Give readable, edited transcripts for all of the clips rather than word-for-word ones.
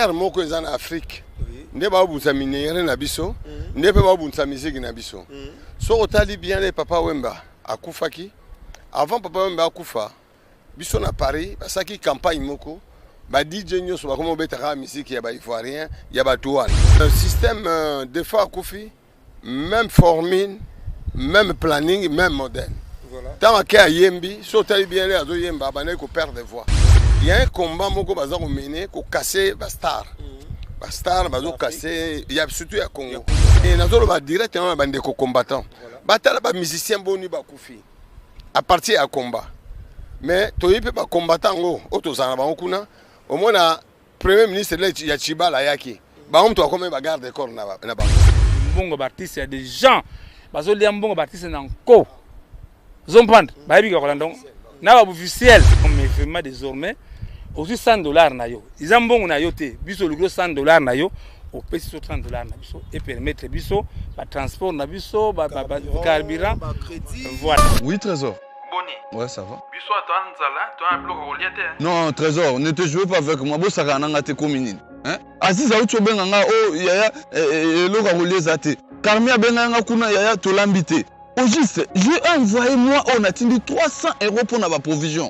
terre moko en Afrique. Ne ba bunza minéraux na biso, ne pe ba bunza musique na biso. So otali bien les papa Wemba akufaki. Avant papa Wemba akufa, biso na Paris, basaki campagne moko, ba DJ nyoso ba komo betaka musique ya ba ivoirien, ya ba douane. Le système des fois akufi, même formule, même planning, même modèle. Tant qu'il y a Yembi, si otali bien les azo Yemba, ba ne ko perdre de voix. Il y a un combat moko baza ko mener ko casser ba star. Star bazo cassé, il y a surtout à Congo. Et nous avons directement des combattants. Batala ba musicien boni ba kufi. À partir à combat. Mais to yipe ba combattant ngo, auto zana ba okuna. Au moins na premier ministre là ya Chibala yaki. Ba on to comme ba garde corps na ba. Mbongo Baptiste, il y a des gens bazo lia Mbongo Baptiste na nko. Zompand, ba yebi ko landong. Na ba officiel, mais vraiment désormais aussi $100 na yo. Ils ont bon na yo te. Biso le gros $100 na yo. Au pèse sur $30 na biso et permettre biso ba transport na biso ba carburant crédit. Voilà. Oui Trésor. Boni. Ouais, ça va. Biso toi nzala, toi un bloc relié. Non, Trésor, ne te jouez pas avec moi. Bo saka nanga te commune. Hein? Aziza ucho benga nga oh yaya lo relié zate. Karmia benga nga kuna yaya to lambité. Au juste, j'ai envoyé moi on a tindi €300 pour na ba provision.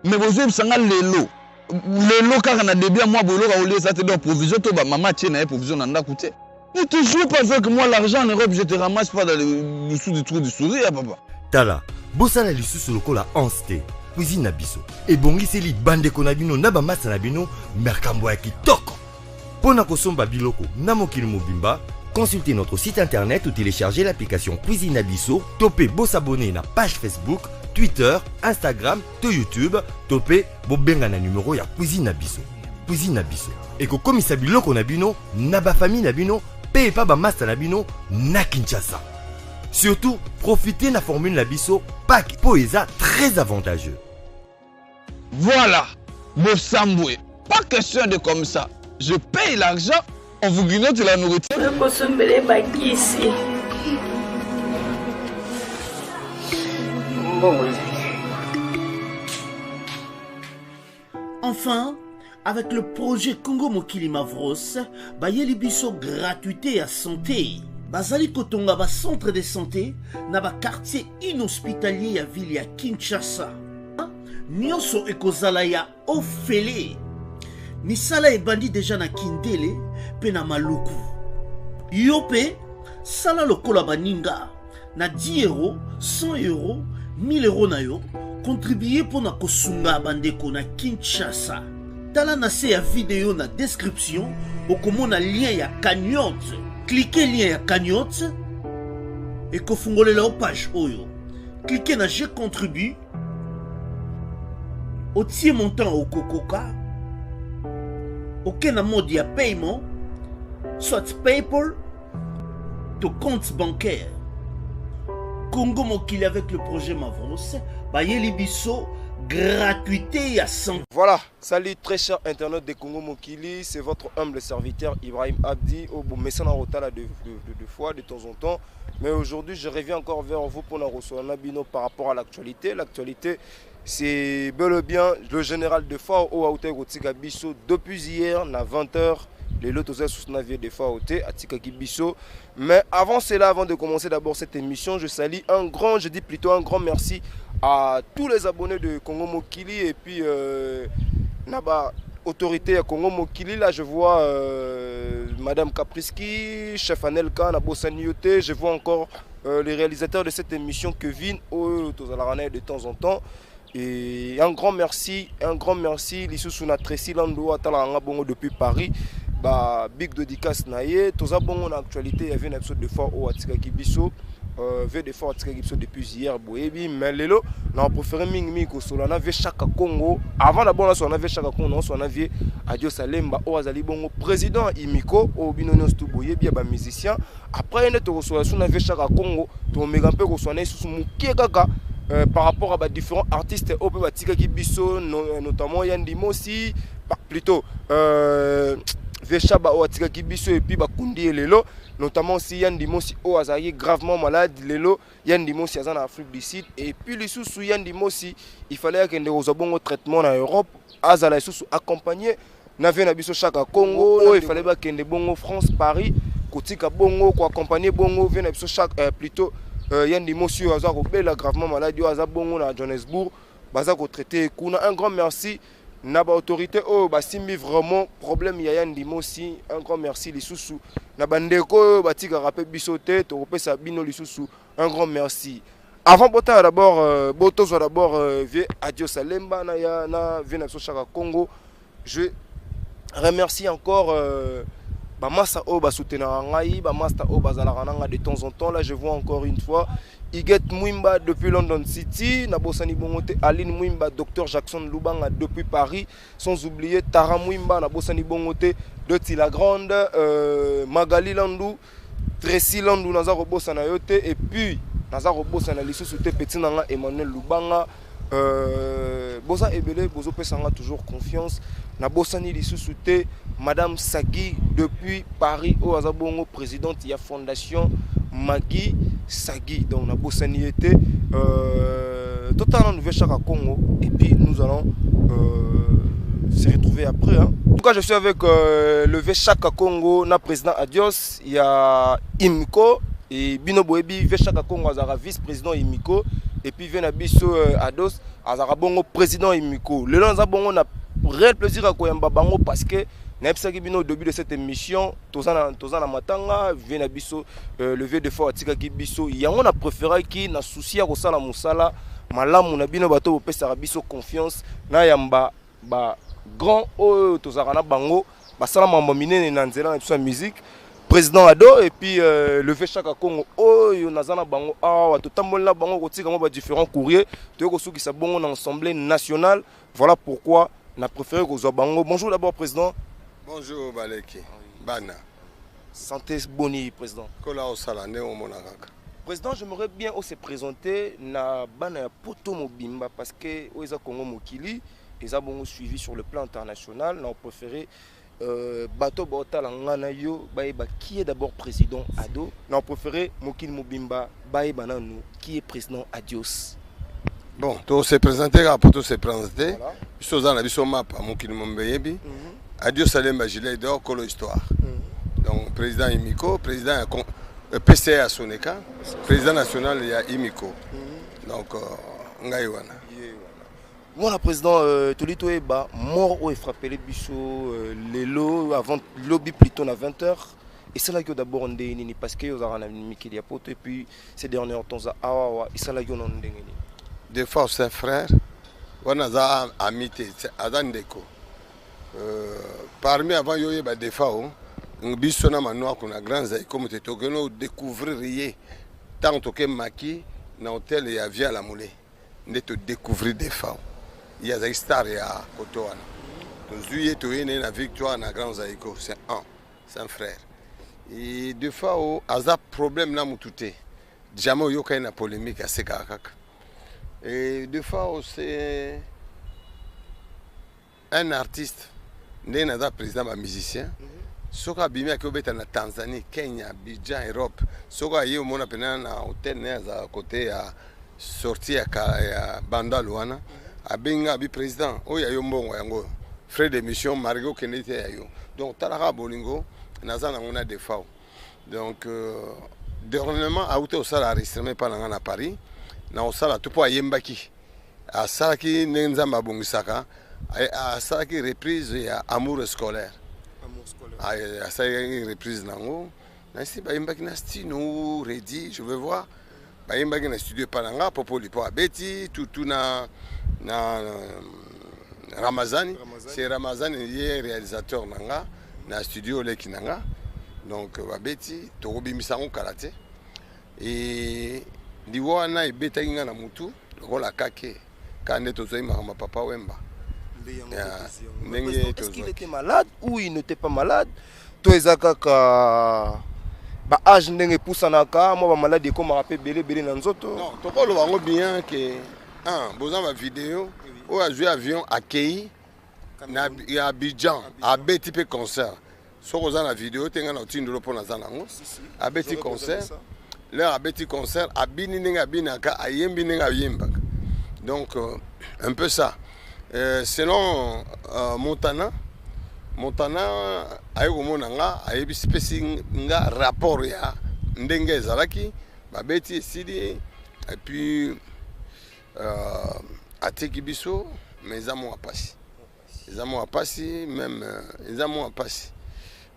Mais vous sanga lelo. Le local na début moi bolo ka oulier ça te donne provision to ba maman tienne na provision na ndakute. Ne te joue pas avec moi l'argent en Europe, je te ramasse pas dans le dessous du trou du sourire papa. Tala, bosala lisusu lokola onste. Cuisine na biso. Et bongiseli bande konabino na ba masa na bino merkambo ya kitoko. Pona kosomba biloko na mokili mobimba, consultez notre site internet ou téléchargez l'application Cuisine Abisso, topez beau s'abonner na page Facebook, Twitter, Instagram, to YouTube, topez bobenga na numéro ya Cuisine Abisso. Cuisine Abisso. Et ko komisa biloko na bino, na ba famille na bino, paye pas ba masa na bino na Kinshasa. Surtout, profitez na formule Abisso, pack poesa très avantageux. Voilà, Bossamboué. Pas question de comme ça. Je paye l'argent, on vous grignote la nourriture. Enfin, avec le projet Congo Mokili Mavros, bayeli biso gratuité à santé. Bazali kotonga ba centre de santé na ba quartier inhospitalier ya ville ya Kinshasa. Nyonso ekozala ya ofele. Misala ebandi déjà na Kindele pe na Maluku. Yope sala lokola baninga na 10 €, 100 €, 1000 € na yo. Contribuer pour na kosunga bandeko na Kinshasa. Tala na se ya vidéo na description okomona lien ya cagnotte. Cliquez lien ya cagnotte et kofungolela page oyo. Cliquez na je contribue. Otie montant au kokoka. Aucun mode de paiement, soit PayPal, de compte bancaire. Congo Mokili avec le projet Mavros, Bayeli Bisso, gratuité à 100. Voilà, salut très chers internautes de Congo Mokili, c'est votre humble serviteur Ibrahim Abdi, au bon message en retard deux fois de temps en temps. Mais aujourd'hui, je reviens encore vers vous pour nous recevoir Nabino par rapport à l'actualité. L'actualité, c'est bel et bien le général de FAO au Aouté Rotika Bisso depuis hier à 20h. Les lotos sous navire de FAO à Tikaki Bisso. Mais avant cela, avant de commencer d'abord cette émission, je salue je dis plutôt un grand merci à tous les abonnés de Congo Mokili et puis Naba autorité à Congo Mokili. Là, je vois Madame Kapriski, chef Anelka, Nabo Sanyote. Je vois encore les réalisateurs de cette émission, Kevin, de temps en temps. Et un grand merci, Lissousuna Tracy Lando Atalanga Bongo depuis Paris. Big dédicace naie, tous abonnés en actualité, il y avait un épisode de fois au Atikaki Bisso. Des fois Atikaki Bisso depuis hier, boyebi, mais lelo, on a préféré Ming ko solo, on avait chaque Congo. Avant d'abord, on avait chaque Congo, on avait Adio Salemba, Oazali Bongo, président Imiko, au Binonos tout boyebi, ba musicien. Après, on avait chaque Congo, on a peu qu'on soit sous Moukiekaka. Par rapport à différents artistes au Tikaki Bisso, notamment Yandi Mosi, plutôt Veshaba au Tikaki Bisso et puis Bakundi et Lelo, notamment si Yandi Mosi au Azaï gravement malade, Lelo, Yandi Mosi en Afrique du Sud, et puis les sous Yandi Mosi, il fallait qu'il y ait un traitement en Europe, Azala sous accompagné Nave na biso chaque Congo, il fallait ba kende bongo France Paris, kotika bongo ko accompagner bongo vient na biso chaque plutôt yandi monsieur aza ko bela gravement malade yo aza bongo na Johannesburg, baza ko traiter kuna un grand merci na ba autorité oh ba simbi vraiment problème ya yandi mosi un grand merci lisusu na bandeko batika rappel biso te to kopesa bino lisusu un grand merci. Avant bota d'abord botozo d'abord vie adieu Salemba na ya na vient na chaque Congo. Je remercie encore Bamasa O Basoutenara Ngai, Bamasta O Bazalaranga de temps en temps. Là, je vois encore une fois Iget Mwimba depuis London City, Nabosani Bongote, Aline Mwimba, Dr Jackson Lubanga depuis Paris. Sans oublier Tara Mwimba, Nabosani Bongote de Tilagrande, Magali Landou, Tracy Landou, Nazaro Bosana Yote, et puis Nazaro Bosana Lissou Petit Nanga, Emmanuel Lubanga. Bosa Ebele, Bozo Pesanga toujours confiance. Na Bosani Lissousouté, Madame Sagui depuis Paris, au Azabongo, présidente de la fondation Magui Sagui. Donc na Bosani était totalement nouveau chaque Congo. Et puis nous allons se retrouver après. Hein. En tout cas, je suis avec le Vechaka Congo, na président Adios, il y a Imiko et Bino Boebi, Vechaka Congo, Azara vice-président Imiko. Et puis vient Abisso Ados, Azara Bongo président Imiko. Le long Bongo n'a réel plaisir à Koyamba Bango parce que Nepsaki Bino au début de cette émission, Tozana Matanga, vient Abisso levé de fort Atika Kibiso. Il y a on a préféré qui n'a souci à Rosala Moussala, Malam Munabino Bato Pesa Abisso confiance, na yamba ba grand Tozarana Bango, Basala Mamamine Nanzela et sa musique. Président Ado et puis le Vechaka Congo oh nazana bango ah totambola bango kotika mo ba différents courriers to ko souki sa bongo na assemblée nationale. Voilà pourquoi on a préféré ko zo bango. Bonjour d'abord président. Bonjour Baleki Bana. Santé boni président. Kola osalane o monaka. Président, j'aimerais bien se présenter na bana poto mobimba parce que oza Congo mokili ils ont bongo suivi sur le plan international. On a préféré Bato Botala Ngana yo Baeba qui est d'abord président Ado. On a préféré Mokil Mobimba Baeba Nanou qui est président Adios. Bon, tout se présenter pour tout se présenter. Bisous en abisso map à Mokil Mombeyebi. Adios Salemba Gilet d'or colo histoire. Donc président Imiko, président PCA Soneka, président national il y a Imiko. Donc Ngaiwana. Moi, président, Tolito Eba, mort ou frappé les bichos, les lots, avant le lobby plutôt à 20h. Et c'est là que d'abord on est parce que vous avez un ami qui est à pote et puis ces derniers temps, et c'est là que on est. Des fois, c'est un frère, on a amité, c'est Adandeko. Parmi avant, il y a des fois, on bisonna manoir qu'on a grand zay comme tu es découvrir rien. Tant que maki, dans l'hôtel et à via la moulée, on te découvrir des fois. Il y a des stars à Kotoana. Donc, juillet, tu es né la victoire na Grand Zaïko. C'est un frère. Et deux fois, il y a un problème là, moutouté. Jamais il y a une polémique à Sekakak. Et deux fois, c'est un artiste, un président, un musicien. Ce qui a bien que en Tanzanie, Kenya, Abidjan, Europe. Ce qui a eu mon appel à hôtel à côté à sortir à Banda Luana. Abenga bi président oya yo mbongo yango frais d'émission Margot Kennedy ayo donc talaka bolingo nazana ngona des fois donc dernièrement a outé au sala enregistrement par à Paris na au sala tout pour yembaki a salaki nenzamba bongisaka a salaki reprise ya amour scolaire a salaki reprise nango na si ba yembaki na stino ready je veux voir ba yembaki na studio palanga popo lipo abeti tout na Ramazani, c'est Ramazani qui est réalisateur nanga na studio leki nanga donc babeti tokobi misango karaté et ndiwana ebeta kinga na mutu lokola kake kande tozoi ma papa Wemba. Est-ce qu'il était malade ou il n'était pas malade? To ezakaka ba âge ndenge pusanaka moi ba maladie comme rappel belé na nzoto. Non, tokolo bango bien que besoin ma vidéo où a joué avion à Kei na Abidjan à Betty concert so ko za na vidéo tenga na tindolo pona za nango a Betty concert là à Betty concert abini ninga binaka ayembi ninga yemba donc un peu ça selon Montana Montana aye komona nga ayebisi pesi nga rapport ya ndenge ezalaki babeti esili et puis ateki biso mais eza mwa pasi même eza mwa pasi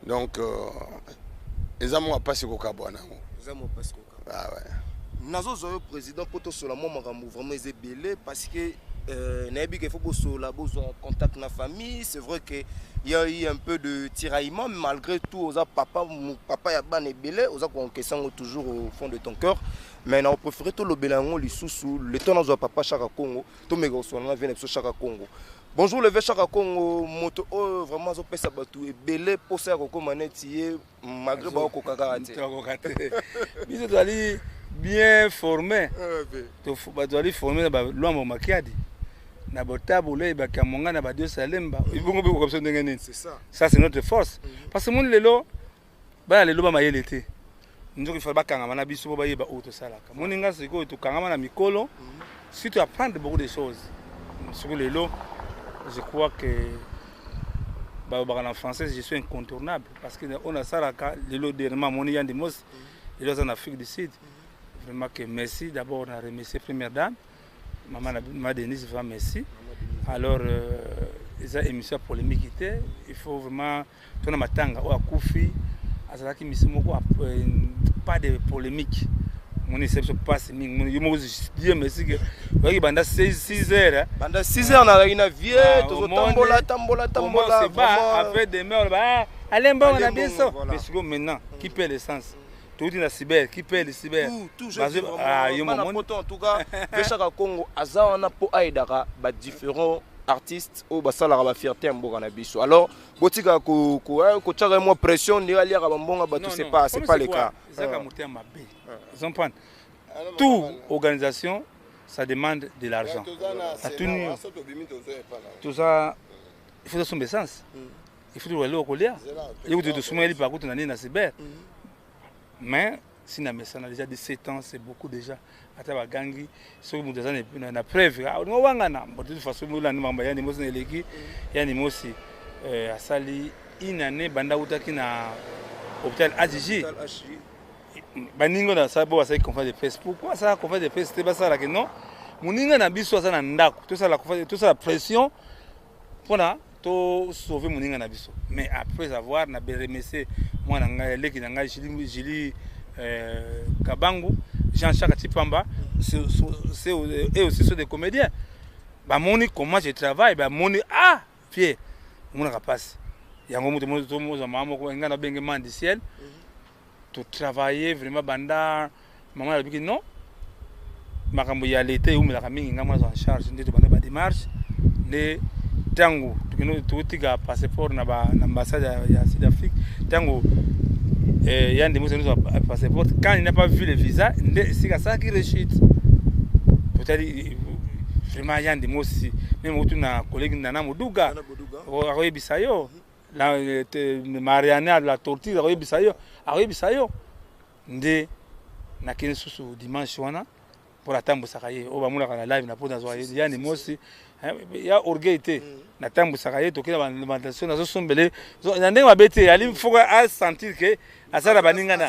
donc eza mwa pasi kokabwana ngo eza mwa pasi kokabwana ah ouais nazo yo président poto sur la mwa makambo vraiment ezebele parce que nayebi qu'il faut bosola besoin contact na famille. C'est vrai que il y a eu un peu de tiraillement, mais malgré tout aux papa ya ban ebele aux a question toujours au fond de ton cœur. Mais on préféré tout le belango li sousou le temps dans papa Chaka Congo to mega osona vient sur Chaka Congo. Bonjour le Chaka Congo moto vraiment zo pesa batu ebele posa ko maneti malgré ba ko kakate. Biso tali bien formé. To ba tali formé ba lwambo makiadi. Na botabule ba kamonga na ba Dieu salemba ibongo biko comme ça ndenge nini ça c'est notre force parce que mon lelo ba lelo ba mayelete ndoki fa ba kanga na biso ba yeba auto salaka moninga siko to kanga na mikolo si tu apprends beaucoup de choses sur lelo je crois que ba en français je suis incontournable parce que on a salaka lelo dernièrement moni yandi mos lelo en Afrique du Sud vraiment que merci d'abord on a remercié première dame Maman Denise va merci. Alors, les émissions polémiques, il faut vraiment tourner ma tanga ou à Koufi, à Zalaki Missimoko, pas de polémique. Mon essai se passe, mon Dieu merci que vous voyez, pendant 6 heures. Pendant 6 heures, on a une vieille, tambola. C'est pas après demain, allez, bon, on a bien ça. Mais c'est maintenant, qui paie l'essence? Tout est dans cyber, qui paie le cyber. Tout, en tout cas, Chaka Congo, Azana po aidara, différents artistes au basala la fierté en Boganabiso. Alors, botika ko chaka moi pression ni ali ka bambonga batu c'est pas le cas. Ça ka muté mabe. Ils comprennent. Toute organisation ça demande de l'argent. Tout ça il faut son essence. Il faut aller au collier. Il faut de soumettre par contre na cyber. Mais si na mesana déjà 17 ans c'est beaucoup déjà ata bagangi so mu dazana na preuve no wangana de toute façon mo la mamba yani mo seleki yani mo si asali inane banda utaki na hôpital AJJ baningo na sabo asali conférence de presse pourquoi ça conférence de presse c'était pas ça là que non muninga na biso ça na ndako tout ça la pression pour to sauver muninga na biso mais après avoir na remercier moi na leki na ngai Jili Kabangu Jean-Jacques Tipamba c'est et aussi sont des comédiens ba moni comment je travaille ba moni pied mon rapace yango muto mo za mama ko ngana benge man du ciel to travailler vraiment banda maman a dit non makambo ya l'été ou la mingi ngama en charge ndito banda ba démarche ne tango tukitika passeport na ambassade ya Sud-Afrique tango yandi muso nous passeport quand il n'a pas vu le visa c'est ça qui rechute peut-être vraiment yandi musi même autour na collègue nana moduga akoye bisayo la Mariana la tortue akoye bisayo nde na kene susu dimanche wana pour attendre sakaye o bamula kana live na pona zo yandi musi ya orgueil na tambu sakaye to kila alimentation nazo sombele na ndenge mabete ali mfuko a sentir que asala baninga na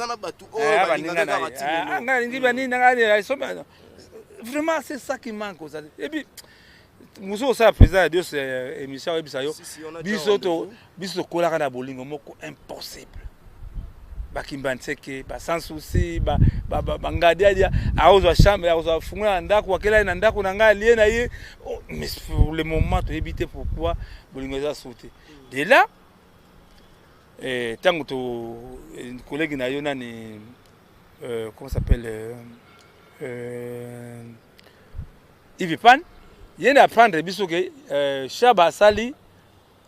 baninga na nga ndi baninga ngani somba vraiment c'est ça qui manque aux et puis muso ça président de cette émission ebisayo biso kola kana bolingo moko impossible bakimbanseke ba sans souci ba bangadia aozo chambre aozo fungula ndako wakela na ndako na ngai lié na ye mais pour le moment tu éviter pourquoi bolingo za sauter de là tango to collègue na yo nani comment s'appelle Ivipan yenda apprendre biso ke Shaba Sali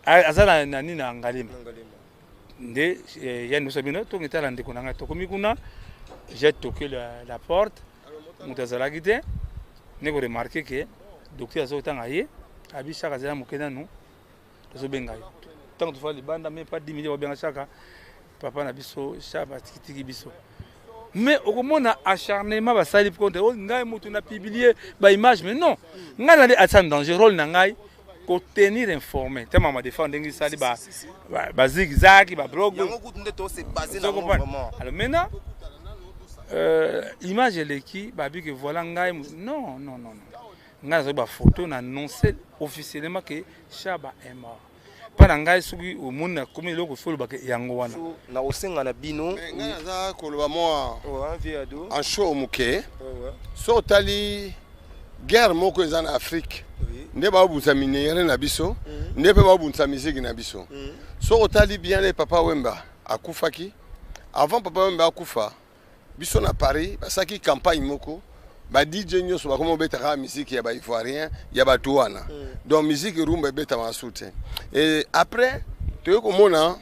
azala nani na ngalima nde ya nous sabino to ngitala ndeko nanga to komikuna j'ai toqué la porte mutazala gite ne ko remarquer que docteur azotanga ye abisha kazela mukena no to benga yo tant to fali banda mais pas 10 millions benga chaka papa na biso Shaba tikitiki biso mais okomona acharnement basali contre ngai mutu na publier ba image mais non ngai na atteindre danger rôle na ngai ko tenir informé te mama défendre ndengi sali ba zigzag ba blog alors maintenant image eleki babi que voilà ngai non ngai ba photo na annoncer officiellement que Chaba est mort pas ngai suki au monde comme loko folo ba yango wana na osenga na bino ngai za ko lo moi un viado en show muke so tali guerre moko en Afrique nde ba bunza minere na biso nde pe ba bunza musique na biso so tali bien les papa Wemba akufaki avant papa Wemba akufa biso na Paris basaki campagne moko ba DJ nyoso ba komo betaka musique ya ba ivoirien ya ba touana donc musique rumba beta ma soute et après tu ko mona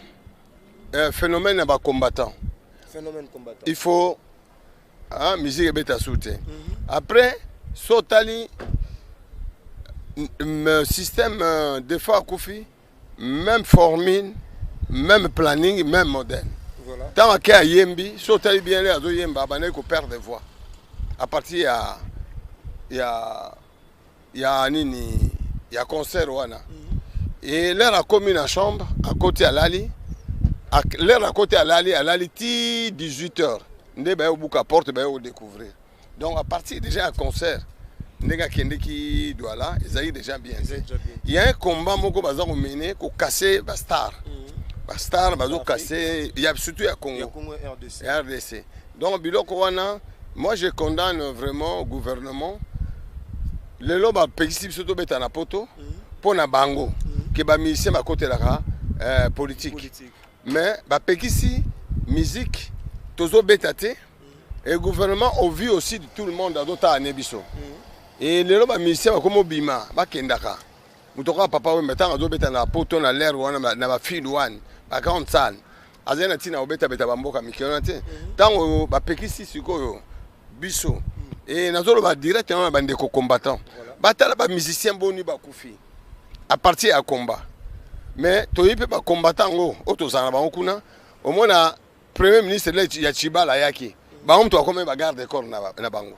phénomène ba combattant il faut musique beta soute après sotali système de fois Koufi même formule même planning même modèle tant que yembi sotali bien les azo yemba bané ko perdre des voix à partir il y a concert wana et l'air a commis la chambre à côté à Lali l'air à côté à Lali ti 18h ndé ba buka porte ba au découvrir donc à partir déjà à concert ndega kende qui doit là ils aillent déjà bien il y a un combat moko baza ko mener ko casser Bastar Bastar bazo casser il y a surtout à Congo RDC donc biloko wana moi je condamne vraiment au gouvernement le loba pexip surtout beta na poto pour na bango que ba ministère ba côté là politique mais ba pexi musique tozo betate et le gouvernement a vu aussi de tout le monde à d'autres années biso et le loba ministère ba comme bima ba kendaka mutoka papa we metanga zo beta na poto na l'air wana na ba fil one ba 40 san azena tina obeta beta bamboka mikona te tango ba pexi sikoyo biso et nazolo ba directement ba ndeko combattant batala ba musicien boni ba kufi à partir à combat mais toyipe ba combattant ngo otozana ba okuna au moins premier ministre ya Chibala yaki ba mtu akome ba garde corps na bango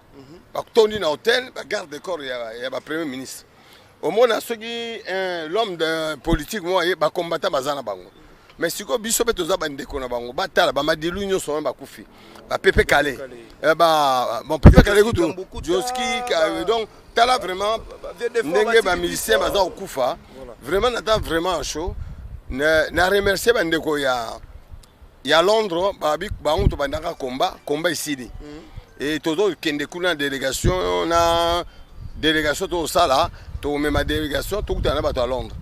ba tondi na hôtel ba garde corps ya ba premier ministre au moins soki l'homme de politique moi ba combattant bazana bango mais siko biso pe toza ba ndeko na bango batala ba madilu nyoso ba kufi ba Pepe Calais ba bon Pepe Calais kutu Joski donc tala vraiment ndenge ba musicien baza okufa vraiment nata vraiment chaud na remercier ba ndeko ya Londres ba onto bandaka combat ici et tozo kende kuna délégation to sala to même délégation to kutana ba to à Londres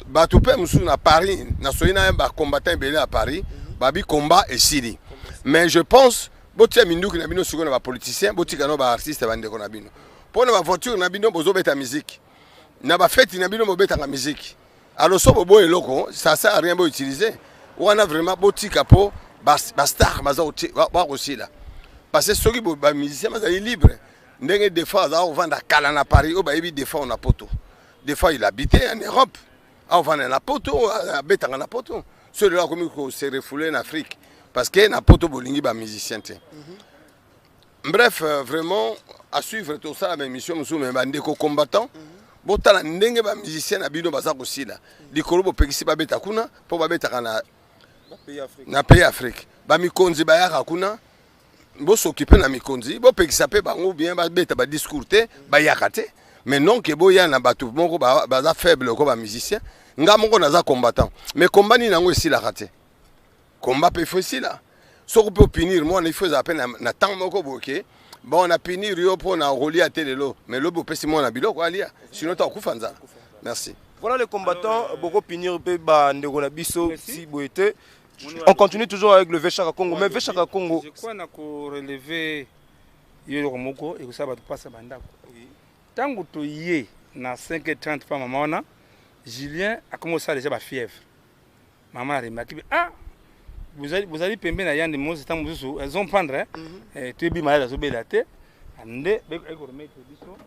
ba to pe musu na Paris na soina ba combattant belé à Paris ba bi combat ici mais je pense botia minduki na bino siko na ba politicien botika no ba artiste ba ndeko na bino pona ba voiture na bino bozo beta musique na ba fête na bino bobeta la musique alors so bobo eloko ça sert à rien bo utiliser on a vraiment botika po ba star baza ba aussi là parce que ceux qui ba musicien baza libre ndenge des fois za vendre kala na Paris o ba yebi des fois on a poto des fois il habitait en Europe on vendre na poto beta na poto celui-là comme il se refoulé en Afrique parce que na poto bolingi ba musicien te bref vraiment à suivre tout ça la émission musu me bandeko combattant botala ndenge ba musicien na bino baza kosila likolo bo pekisi ba beta kuna po ba beta na pays Afrique ba mikonzi ba yaka kuna bo s'occuper na mikonzi bo pekisa pe bango bien ba beta ba discours te ba yaka te mais non que bo ya na batu moko baza faible ko ba musicien nga moko naza combattant mais combat ni nango esila raté combat pe faut là so ko peut punir moi il faut appel na temps moko boké bon on a punir yo pour na relier à telelo mais lo bo pesi moi na biloko alia sinon ta kufanza merci voilà les combattants boko punir pe ba ndeko na biso si boete on continue toujours avec le Vechaka Congo mais Vechaka Congo je crois na ko relever yo moko et que ça va passer bandako tango to yé na 5h30 pa maman Julien a commencé à déjà ba fièvre maman a remarqué vous allez pember na yande mo c'est mususu elles ont prendre tu bi malade zo belate ande be ko remettre biso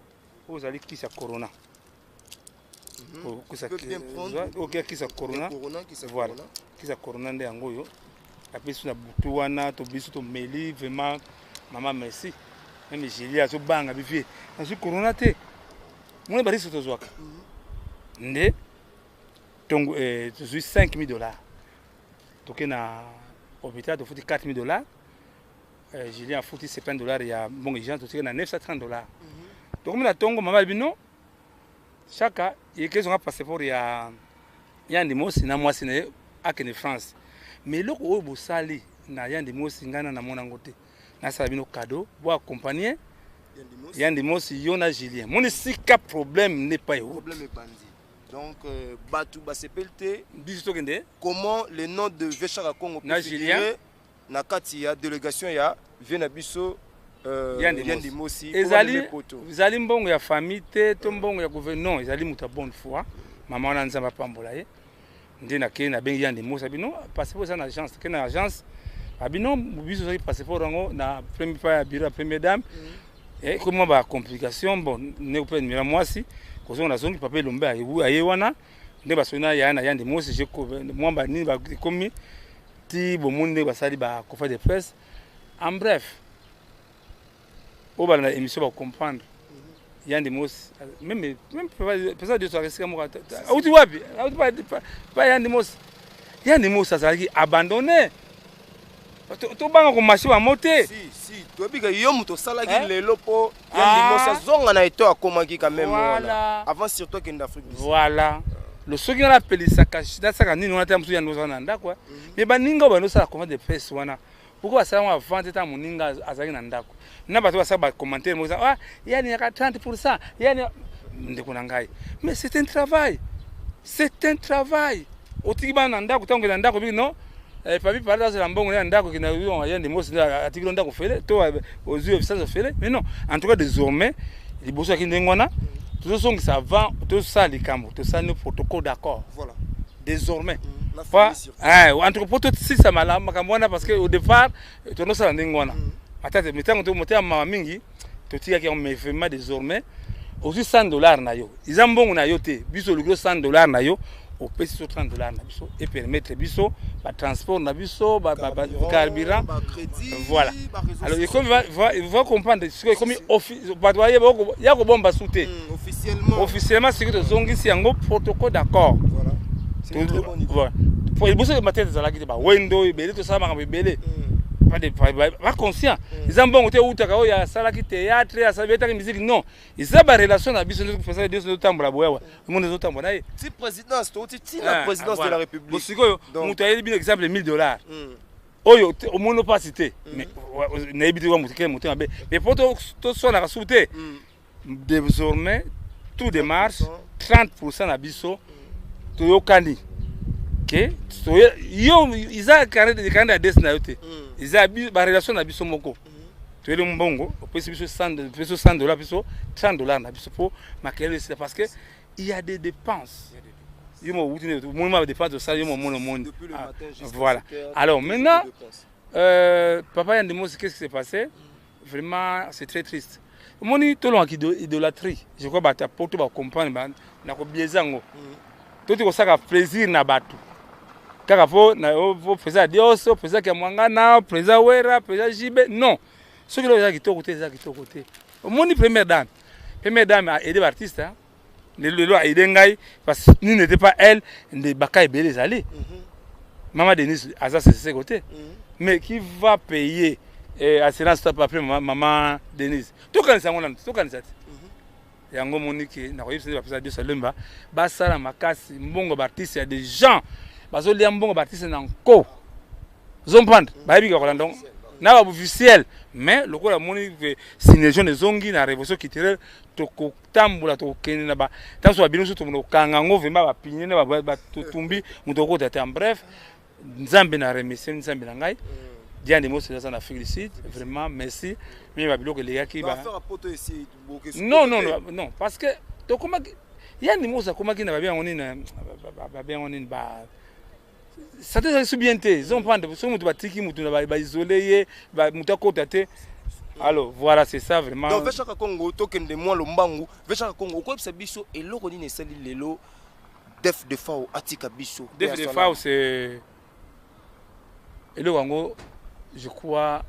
vous allez qui ça corona que ça OK qui ça corona voilà qui ça corona ndé ngoyo après sur na butu wana to biso to meli vraiment maman merci même Julien zo banga bi vie na corona te mo ba riso to zwaka nde tozwi 5000 $. Toke na hôpital tofuti 4000 $. Julien afuti 70 $. Ya mbongo Jean toke na 930 $. Tokomi na tongo mama bino chaka yekezonga passeport ya Ndimosi na mwasi na ye akene France. Mais loko oyo bosali na Ndimosi ngana na mona ngote. Na sala bino cadeau bo accompagner Ndimosi yo na Julien. Mon sika problème n'est pas problème est bandi. Donc Batu Basepelte biso kende comment le nom de Vechara Congo na Julien na kati ya délégation ya Viena biso Ndimosi ezali mbongo ya famille te to mbongo ya gouvernement ezali muta bonne foi maman na nzamba pambola ye ndina ke na bengi Ndimosi bino passeport ça na agence ke na agence abino biso zali passeport rango na premier pas ya bureau première dame et comment ba complication bon ne peut mira mwasi kozo na zongi papa lombe aye wana nde basona ya na Ndimosi je ko mwamba ni ba komi ti bomunde basali ba conférence de presse en bref au bas de l'émission va comprendre Ndimosi même personne de soirée c'est comme où tu vois pas Ndimosi Ndimosi abandonné to banga ko machi wa moté si to bika yo muto salaki lelo po Ndimosi zonga na eto akomaki quand même avant surtout qu'en Afrique. Voilà le soki na pelisa kashida saka nini wana ta musu ya ndoza na ndako mais baninga ba no sala comment de presse wana pourquoi ça on vente ta muninga azaki na ndako na bato basaka ba commentaire mo ça yani ya 30% yani ndeko na ngai mais c'est un travail otiki ba na ndako tango na ndako bi non papi parla de la mbongo na ndako kina yo Ndimosi atiki ndako fele to aux yeux ça fele mais non en tout cas désormais liboso ya kindengwana tout ce qui ça va tout ça les cambo tout ça le protocole d'accord voilà désormais en tout cas pour tout ça malama kamwana parce que au départ tu no ça ndengwana atate mitango to motea mama mingi to tika ki on me vraiment désormais aussi $100 na yo izambongo na yo te biso le gros $100 na yo au pesi $30 na biso et permettre biso ba transport na biso ba carburant voilà alors il va comprendre ce que comme officiellement ya ko bomba souté officiellement c'est que to zongi si yango protocole d'accord voilà c'est une très bonne idée voilà pour il bosse matin za la ki ba wendo ibele to sama ka ibele pas conscient ils ont bon côté utaka ya sala ki théâtre ya sabeta ki musique non ils ont ba relation na biso nous faire des choses tambola boya monde zo tambola na ti présidence to ti la présidence de la république bosiko mutaye bien exemple $1000 oyo au monde pas cité mais na ebiti wa mutike muté mabe mais pour to so na souté désormais tout démarche 30% na biso to yokani que yo iza carré de candidat desna yote iza ba relation na biso moko to ele mbongo opesi biso $100 biso $30 na biso pour makele c'est parce que il y a des dépenses yo mo wutine mo ma dépenses de ça yo mo monde voilà alors maintenant papa Ndimosi qu'est-ce qui s'est passé vraiment c'est très triste moni to longi idolâtrie je crois ba ta poto ba comprendre na ko biezango to ko saka plaisir na batu kaka po na po pesa Dios pesa ke mwangana pesa wera pesa jibe non ce que les kitoko te moni première dame a aidé l'artiste hein le a aidé ngai parce que ni n'était pas elle de bakai belé allé maman Denise Aza c'est côté mais qui va payer assurance top après maman Denise tout quand ça yango moniki na koyebisa ba pesa Dios lemba ba sala makasi mbongo artiste ya des gens bazolia mbongo artiste na nko zompanda bayebi ka kolanda na ba officiel mais lokola moni synergie de zongi na révolution culturelle to ko tambula to kene na ba tanso ba binoso to mo kanga ngove ba pinye na ba tumbi mutoko tata en bref nzambe na remercier nzambe na ngai Ndimosi ça na félicite vraiment merci mais ba biloko les gars qui ba non parce que to comment Ndimosi comment qui na bien on na ba bien on ba ça te sous bien te ils ont prendre so mutu batiki mutu na ba isoler ba mutako tata alors voilà c'est ça vraiment donc Vechaka Congo tokende moi lombangu Vechaka Congo ko pesa biso eloko ni nesali lelo def de fao atika biso def de fao c'est eloko ngo je crois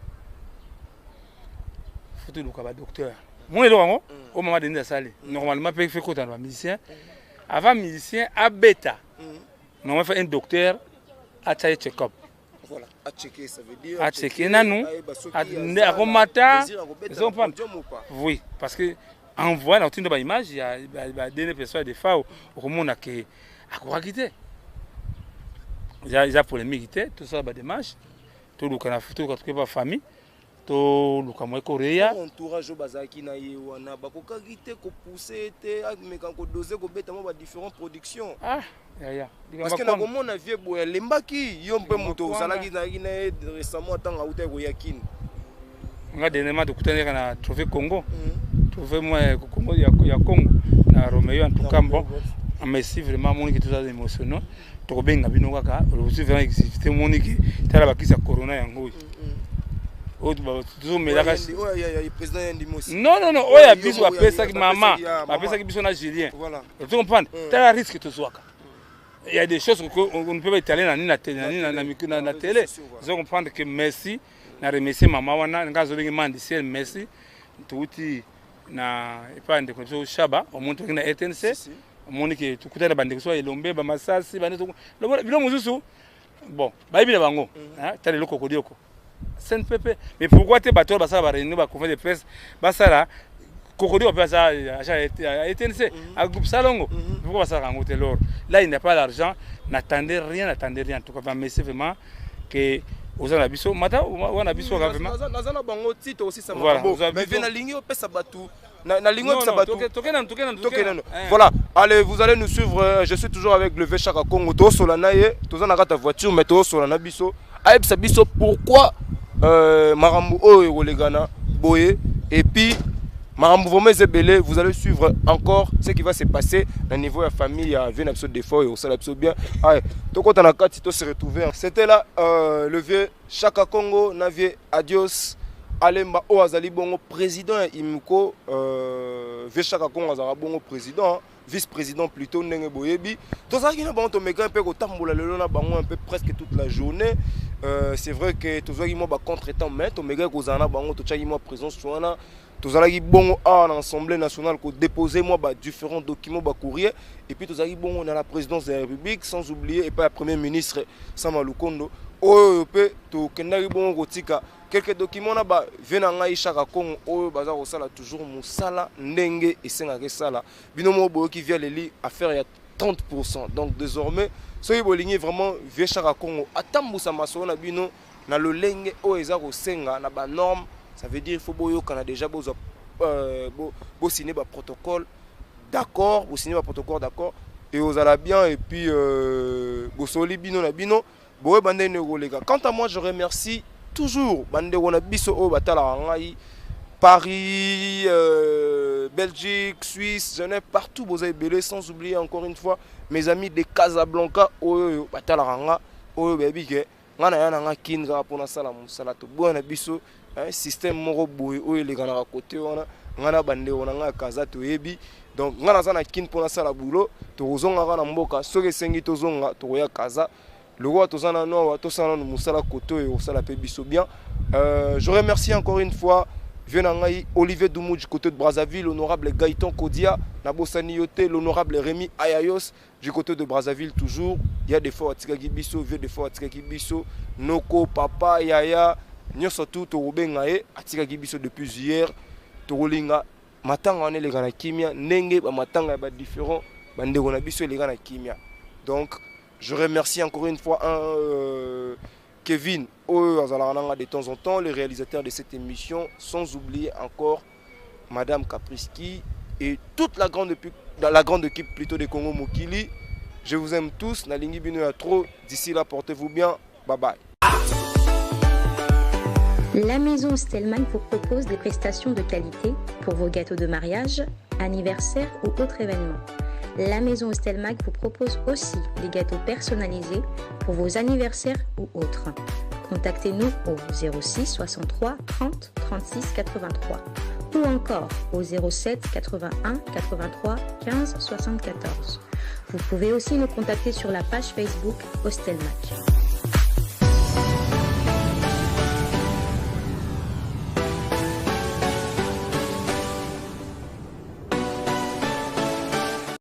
faut tout le docteur mon eloko au moment de Sali normalement peut faire côté un musicien avant musicien à bêta on fait un docteur à check-up. Voilà, à checker, ça veut dire. À checker, non, à commater. Oui, parce que en voyant dans l'image, il y a des personnes, des fois, au monde qui a quoi quitter. Il y a polémique, tout ça, des matchs, tout le canard, tout le famille. To lukamwe korea entourage bazaki na ye wana bakokagite ko pousser te mais quand ko doser ko beta mo ba différentes productions ya parce que na komona vie boya lembaki yo mpe moto uzalaki na récemment tanga uta ko yakini nga dernièrement de kutana na trouver Congo trouver moi Congo ya Congo na Romeo en tout cas bon merci vraiment mon qui tout ça émotionnel to benga bino kaka aussi vraiment exister mon qui tala bakisa corona yango non, oya biso apesa ki maman, apesa ki biso na Julien. Voilà. Tu comprends? Tu as un risque de toi. Il y a des choses qu'on ne peut pas étaler dans la télé. Je comprends que merci, na remercier maman wana, ngazo bengi mandi ciel merci. Tuuti na pas de connexion Shaba, au monde na RTNC. Au monde que tu kuta na bande so elombe ba masasi bande to. Bilo muzusu. Bon, ba ibina bango. Hein, tale loko kodioko. Mais pourquoi tu es battu à la réunion de presse Bassara, Cocody, ça a été un groupe Salongo. Pourquoi ça a été l'or? Là, il n'y a pas d'argent, n'attendez rien. En tout cas, merci vraiment que vous avez vu ça. Maintenant, on a vu ça vraiment. Voilà, allez, vous allez nous suivre. Je suis toujours avec le Véchaka Congo. Tous sur la naïe, tous en ta voiture, mais tous sur la nabiso. Aïe, Sabiso, pourquoi Marambo Olegana, Boye, et puis Marambo Vomezebele, vous allez suivre encore ce qui va se passer au niveau de la famille, à Vien Absol des fois et au Sal Absol bien. Aïe, donc on a quatre se retrouver. C'était là le vieux Chaka Congo, Navier, adios. Alemba Oazali Bongo, président Imuko, vieux Chaka Congo Azara Bongo, président. Vice-président plutôt Ndenge Boyebi. Tout ça qui n'a pas un peu au tamboula le long un peu presque toute la journée. C'est vrai que tout ça qui m'a contre-temps mais to méga kozana bango to chaki moi présence soana. Tout ça qui bon à l'Assemblée nationale ko déposer moi différents documents courrier et puis tout ça qui bon dans la présidence de la République sans oublier et pas le premier ministre Sama Lukondo. Oh peut to kendari bon rotika quelques documents là bas venanga Chaka Congo oh baza ko sala toujours musala ndenge et sengake sala binomo boyo qui vient les lits à faire il y a 30%. Donc désormais soki bolingi vraiment vieux Chaka Congo atambusa maso na bino na lolenge o eza ko senga na ba norme, ça veut dire il faut boyo kana déjà bo signer ba protocole d'accord, bo signer ba protocole d'accord et aux ala bien et puis bo soli bino na bino boye bande ne golega. Quant à moi je remercie toujours bande wona biso o batala ngai Paris, Belgique, Suisse, Genève, partout vous avez belé, sans oublier encore une fois mes amis de Casablanca, Oyo, Batalaranga, Oyo, baby, ngana yana nga kinga pona sala musala to bona biso système moko boy Oyo les gana côté wana ngana bande wana nga kaza to yebi donc ngana sana kin pona sala boulot to ozonga na mboka soke sengi to zonga to ya kaza le roi to sana no to sana musala koto et osala pe biso bien. Je remercie encore une fois Olivier Doumou du côté de Brazzaville, l'honorable Gaëtan Kodia, Nabosani Yote, l'honorable Rémi Ayayos du côté de Brazzaville toujours. Il y a des fois à Tigaki Bisso, vieux des fois à Tigaki Bisso, Noko, Papa, Yaya, Nyosotou, Torobengae, à Tigaki Bisso depuis hier, Torolinga, Matanga on est les gars Kimia, Nenge, Matanga est différent, Bandegona Bisso les gars Kimia. Donc, je remercie encore une fois Kevin, de temps en temps, le réalisateur de cette émission, sans oublier encore Madame Kapriski et toute la grande équipe plutôt de Congo Mokili. Je vous aime tous, Nalingi Bino ya trop. D'ici là, portez-vous bien. Bye bye. La maison Stelman vous propose des prestations de qualité pour vos gâteaux de mariage, anniversaire ou autres événements. La maison Stelmag vous propose aussi des gâteaux personnalisés pour vos anniversaires ou autres. Contactez-nous au 06 63 30 36 83 ou encore au 07 81 83 15 74. Vous pouvez aussi nous contacter sur la page Facebook Hostelmac.